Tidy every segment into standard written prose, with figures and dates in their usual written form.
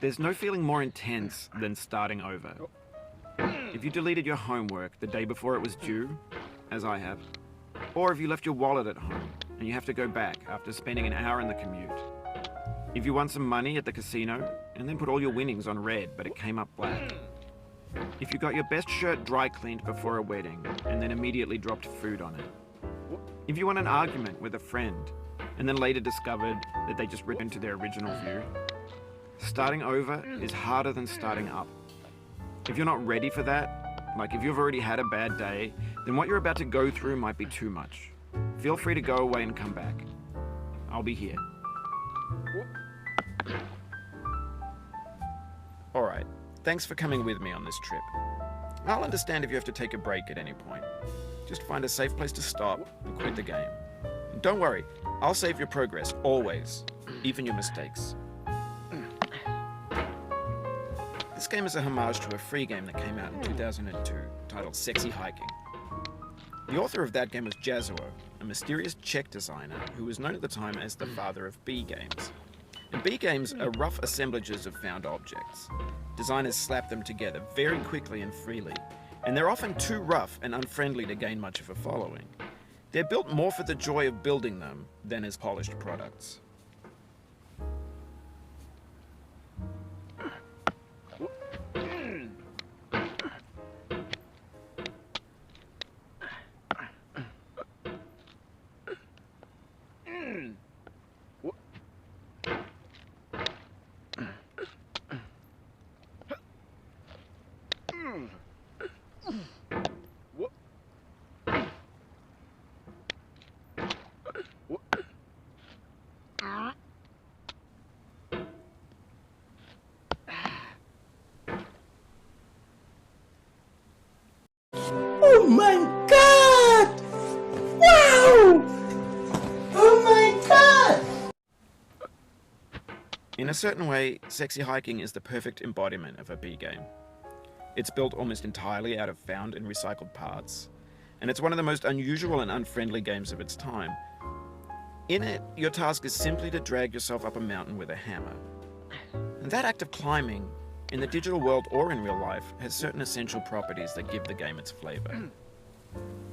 There's no feeling more intense than starting over. If you deleted your homework the day before it was due, as I have, or if you left your wallet at home and you have to go back after spending an hour in the commute. If you won some money at the casino and then put all your winnings on red but it came up black. If you got your best shirt dry cleaned before a wedding and then immediately dropped food on it. If you won an argument with a friend and then later discovered that they just returned to their original view. Starting over is harder than starting up. If you're not ready for that, like if you've already had a bad day, then what you're about to go through might be too much. Feel free to go away and come back. I'll be here. Alright, thanks for coming with me on this trip. I'll understand if you have to take a break at any point. Just find a safe place to stop and quit the game. And don't worry, I'll save your progress, always, even your mistakes. This game is a homage to a free game that came out in 2002, titled Sexy Hiking. The author of that game was Jazuo, a mysterious Czech designer who was known at the time as the father of B games. And B games are rough assemblages of found objects. Designers slap them together very quickly and freely, and they're often too rough and unfriendly to gain much of a following. They're built more for the joy of building them than as polished products. Oh my God! Wow! Oh my God! In a certain way, Sexy Hiking is the perfect embodiment of a B game. It's built almost entirely out of found and recycled parts, and it's one of the most unusual and unfriendly games of its time. In it, your task is simply to drag yourself up a mountain with a hammer. And that act of climbing, in the digital world or in real life, has certain essential properties that give the game its flavor.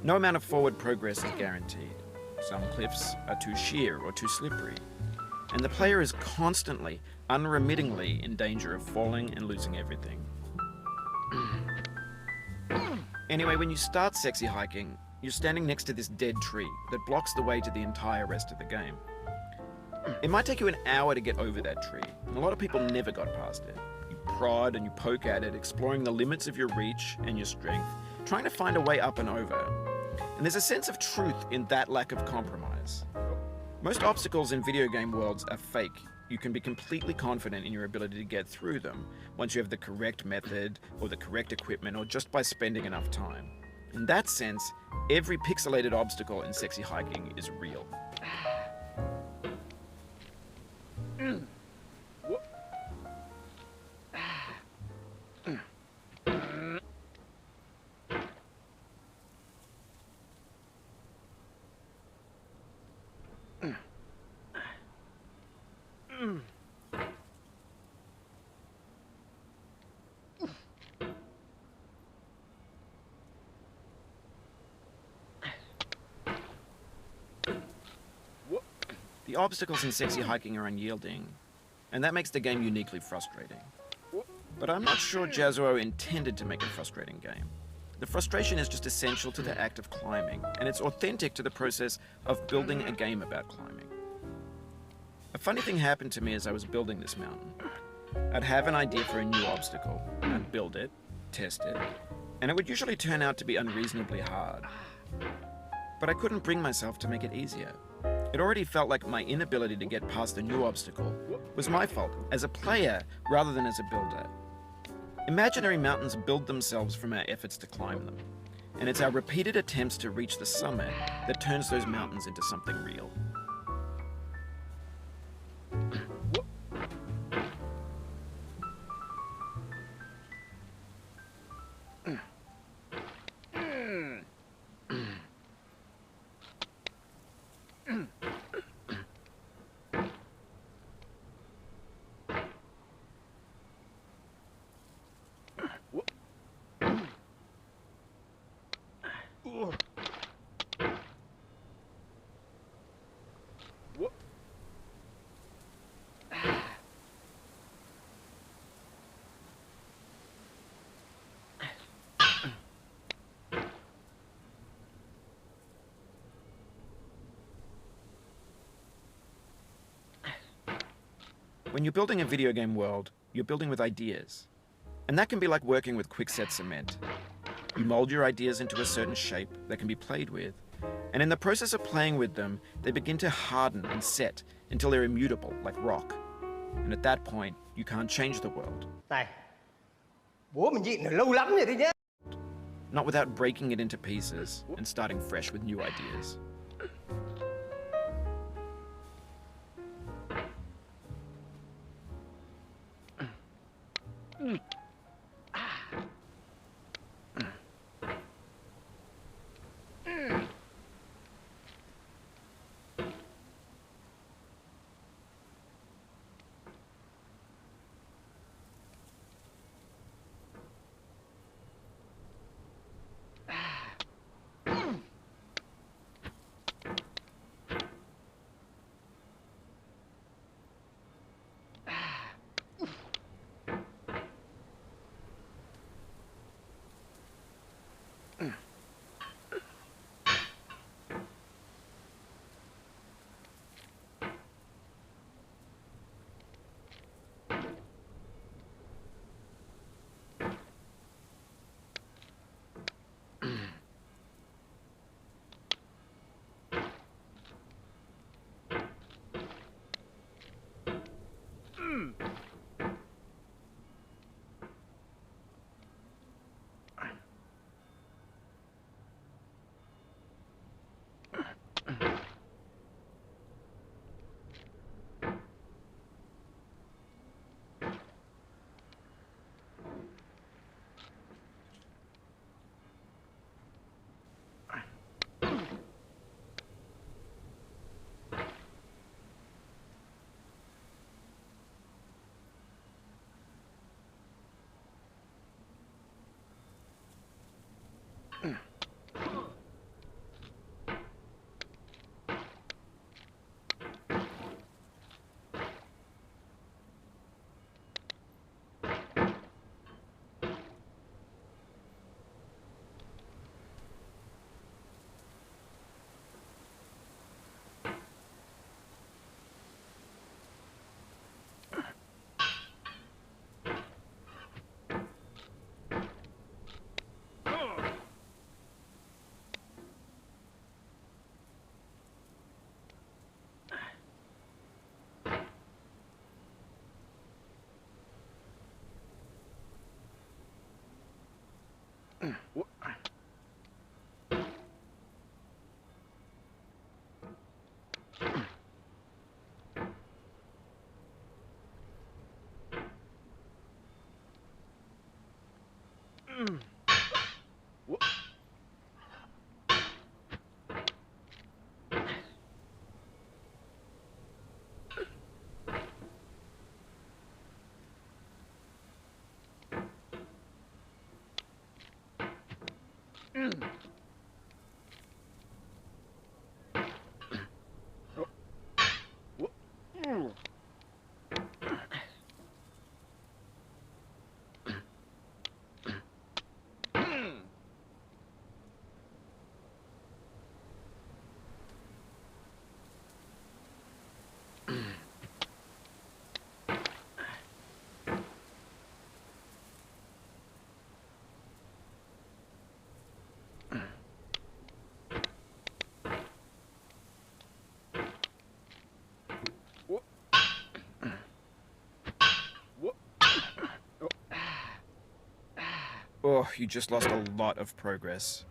No amount of forward progress is guaranteed. Some cliffs are too sheer or too slippery, and the player is constantly, unremittingly in danger of falling and losing everything. Anyway, when you start Sexy Hiking, you're standing next to this dead tree that blocks the way to the entire rest of the game. It might take you an hour to get over that tree, and a lot of people never got past it. You prod and you poke at it, exploring the limits of your reach and your strength, trying to find a way up and over. And there's a sense of truth in that lack of compromise. Most obstacles in video game worlds are fake. You can be completely confident in your ability to get through them once you have the correct method or the correct equipment or just by spending enough time. In that sense, every pixelated obstacle in Sexy Hiking is real. The obstacles in Sexy Hiking are unyielding, and that makes the game uniquely frustrating. But I'm not sure Jazuo intended to make a frustrating game. The frustration is just essential to the act of climbing, and it's authentic to the process of building a game about climbing. A funny thing happened to me as I was building this mountain. I'd have an idea for a new obstacle, I'd build it, test it, and it would usually turn out to be unreasonably hard. But I couldn't bring myself to make it easier. It already felt like my inability to get past the new obstacle was my fault as a player rather than as a builder. Imaginary mountains build themselves from our efforts to climb them, and it's our repeated attempts to reach the summit that turns those mountains into something real. When you're building a video game world, you're building with ideas. And that can be like working with quickset cement. You mold your ideas into a certain shape that can be played with, and in the process of playing with them, they begin to harden and set until they're immutable, like rock. And at that point, you can't change the world. Này, bố mình nhịn được lâu lắm rồi đấy nhá. Not without breaking it into pieces and starting fresh with new ideas. Oh, you just lost a lot of progress.